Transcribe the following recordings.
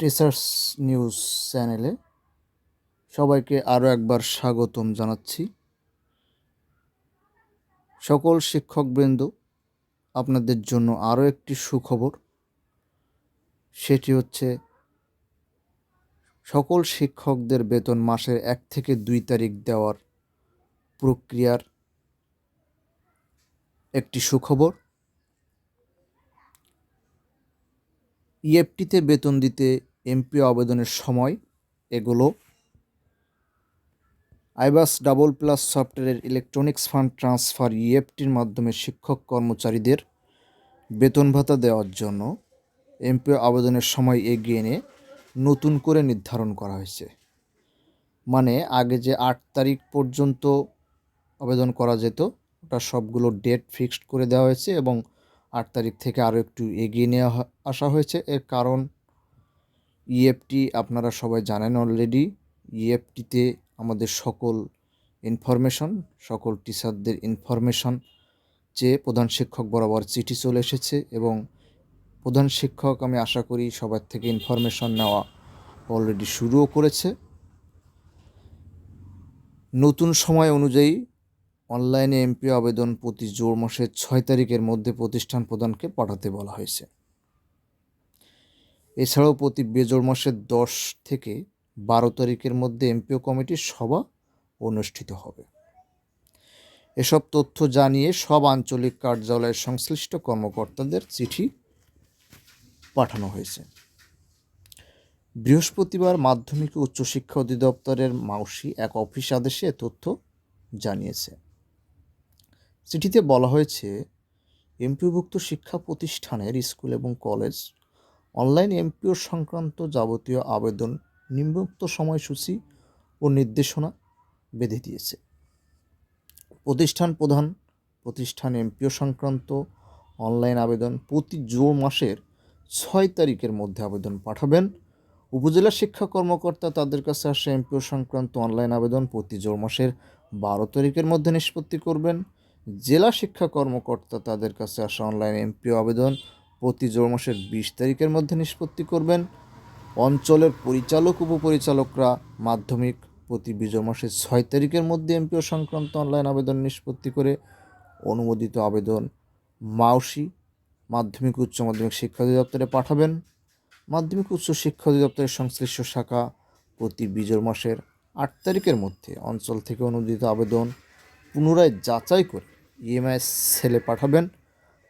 Research news চ্যানেলে সবাইকে আরও একবার স্বাগতম জানাচ্ছি। সকল শিক্ষকবৃন্দ, আপনাদের জন্য আরও একটি সুখবর। সেটি হচ্ছে সকল শিক্ষকদের বেতন মাসের 1 থেকে 2 তারিখ দেওয়ার প্রক্রিয়ার একটি সুখবর। ইএফটিতে বেতন দিতে এমপিও আবেদনের সময় এগুলো: আইবাস ডাবল প্লাস সফটওয়্যারের ইলেকট্রনিক্স ফান্ড ট্রান্সফার ইএফটির মাধ্যমে শিক্ষক কর্মচারীদের বেতন ভাতা দেওয়ার জন্য এমপিও আবেদনের সময় এগিয়ে এনে নতুন করে নির্ধারণ করা হয়েছে। মানে আগে যে 8 তারিখ পর্যন্ত আবেদন করা যেত, ওটা সবগুলো ডেট ফিক্সড করে দেওয়া হয়েছে এবং 8 তারিখ থেকে আরও একটু এগিয়ে নেওয়া আসা হয়েছে। এর কারণ ইএফটি আপনারা সবাই জানেন অলরেডি। ইএফটিতে আমাদের সকল ইনফরমেশন, সকল টিচারদের ইনফরমেশন চেয়ে প্রধান শিক্ষক বরাবর চিঠি চলে এসেছে এবং প্রধান শিক্ষক, আমি আশা করি, সবার থেকে ইনফরমেশন নেওয়া অলরেডি শুরুও করেছে। নতুন সময় অনুযায়ী অনলাইনে এমপিও আবেদন প্রতি জোড় মাসের 6 তারিখের মধ্যে প্রতিষ্ঠান প্রধানকে পাঠাতে বলা হয়েছে। এছাড়াও প্রতি বেজোড় মাসের 10 থেকে 12 তারিখের মধ্যে এমপিও কমিটির সভা অনুষ্ঠিত হবে। এসব তথ্য জানিয়ে সব আঞ্চলিক কার্যালয়ের সংশ্লিষ্ট কর্মকর্তাদের চিঠি পাঠানো হয়েছে। বৃহস্পতিবার মাধ্যমিক ও উচ্চশিক্ষা অধিদপ্তরের মাউসি এক অফিস আদেশে এ তথ্য জানিয়েছে। চিঠিতে বলা হয়েছে, এমপিওভুক্ত শিক্ষা প্রতিষ্ঠানের স্কুল এবং কলেজ অনলাইন এমপিও সংক্রান্ত যাবতীয় আবেদন নিম্নোক্ত সময়সূচি ও নির্দেশনা বেঁধে দিয়েছে। প্রতিষ্ঠান প্রধান প্রতিষ্ঠান এমপিও সংক্রান্ত অনলাইন আবেদন প্রতি জোড় মাসের 6 তারিখের মধ্যে আবেদন পাঠাবেন। উপজেলা শিক্ষা কর্মকর্তা তাদের কাছে আসা এমপিও সংক্রান্ত অনলাইন আবেদন প্রতি জোড় মাসের 12 তারিখের মধ্যে নিষ্পত্তি করবেন। জেলা শিক্ষা কর্মকর্তা তাদের কাছে আসা অনলাইন এমপিও আবেদন প্রতি জোড় মাসের 20 তারিখের মধ্যে নিষ্পত্তি করবেন। অঞ্চলের পরিচালক উপপরিচালকরা মাধ্যমিক প্রতি বিজোড় মাসের 6 তারিখের মধ্যে এমপিও সংক্রান্ত অনলাইন আবেদন নিষ্পত্তি করে অনুমোদিত আবেদন মাউসি মাধ্যমিক উচ্চ মাধ্যমিক শিক্ষা অধিদপ্তরে পাঠাবেন। মাধ্যমিক উচ্চ শিক্ষা অধিদপ্তরের সংশ্লিষ্ট শাখা প্রতি বিজোড় মাসের 8 তারিখের মধ্যে অঞ্চল থেকে অনুমোদিত আবেদন পুনরায় যাচাই করে ইএমআই সেলে পাঠাবেন।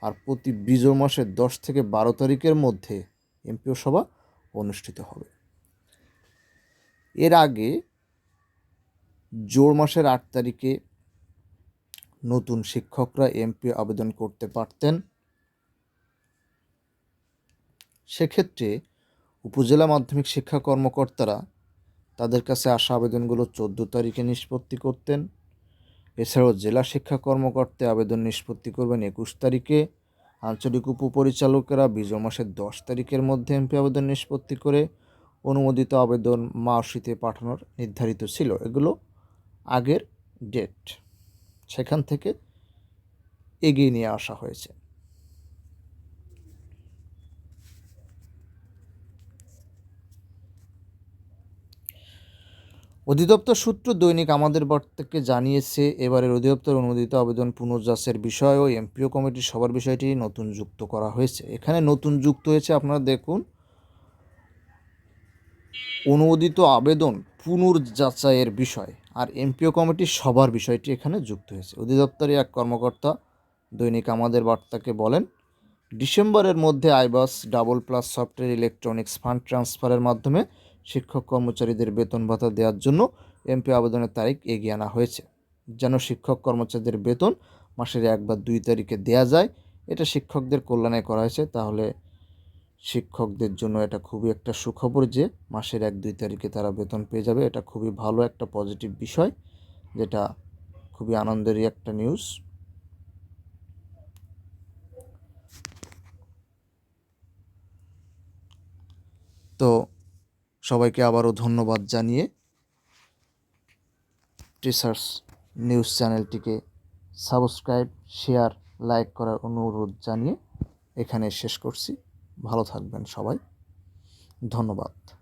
আর প্রতি বিজোড় মাসের 10 থেকে 12 তারিখের মধ্যে এমপিও সভা অনুষ্ঠিত হবে। এর আগে জোড় মাসের 8 তারিখে নতুন শিক্ষকরা এমপিও আবেদন করতে পারতেন। সেক্ষেত্রে উপজেলা মাধ্যমিক শিক্ষা কর্মকর্তারা তাদের কাছে আসা আবেদনগুলো 14 তারিখে নিষ্পত্তি করতেন। এছাড়াও জেলা শিক্ষা কর্মকর্তা আবেদন নিষ্পত্তি করবেন 21 তারিখে। আঞ্চলিক উপপরিচালকেরা বিজোড় মাসের 10 তারিখের মধ্যে এমপি আবেদন নিষ্পত্তি করে অনুমোদিত আবেদন মাউসিতে পাঠানোর নির্ধারিত ছিল। এগুলো আগের ডেট, সেখান থেকে এগিয়ে নিয়ে আসা হয়েছে। অধিদপ্তর সূত্র দৈনিক আমাদের বার্তাকে জানিয়েছে, এবারের অধিদপ্তর অনুমোদিত আবেদন পুনর্যাচের বিষয় ও এমপিও কমিটির সবার বিষয়টি নতুন যুক্ত করা হয়েছে। এখানে নতুন যুক্ত হয়েছে, আপনারা দেখুন, অনুমোদিত আবেদন পুনর্যাচাইয়ের বিষয় আর এমপিও কমিটির সবার বিষয়টি এখানে যুক্ত হয়েছে। অধিদপ্তরের এক কর্মকর্তা দৈনিক আমাদের বার্তাকে বলেন, ডিসেম্বরের মধ্যে আইবাস double plus software electronics fund ট্রান্সফারের মাধ্যমে শিক্ষক কর্মচারীদের বেতন ভাতা দেওয়ার জন্য এমপিও আবেদনের তারিখ এগিয়ে আনা হয়েছে, যেন শিক্ষক কর্মচারীদের বেতন মাসের 1 বা 2 তারিখে দেওয়া যায়। এটা শিক্ষকদের কল্যাণে করা হয়েছে। তাহলে শিক্ষকদের জন্য এটা খুবই একটা সুখবর যে মাসের 1-2 তারিখে তারা বেতন পেয়ে যাবে। এটা খুবই ভালো একটা পজিটিভ বিষয়, যেটা খুবই আনন্দেরই একটা নিউজ। তো সবাইকে আবারও ধন্যবাদ জানিয়ে রিসার্চ নিউজ চ্যানেলটিকে সাবস্ক্রাইব, শেয়ার, লাইক করার অনুরোধ জানিয়ে এখানে শেষ করছি। ভালো থাকবেন সবাই। ধন্যবাদ।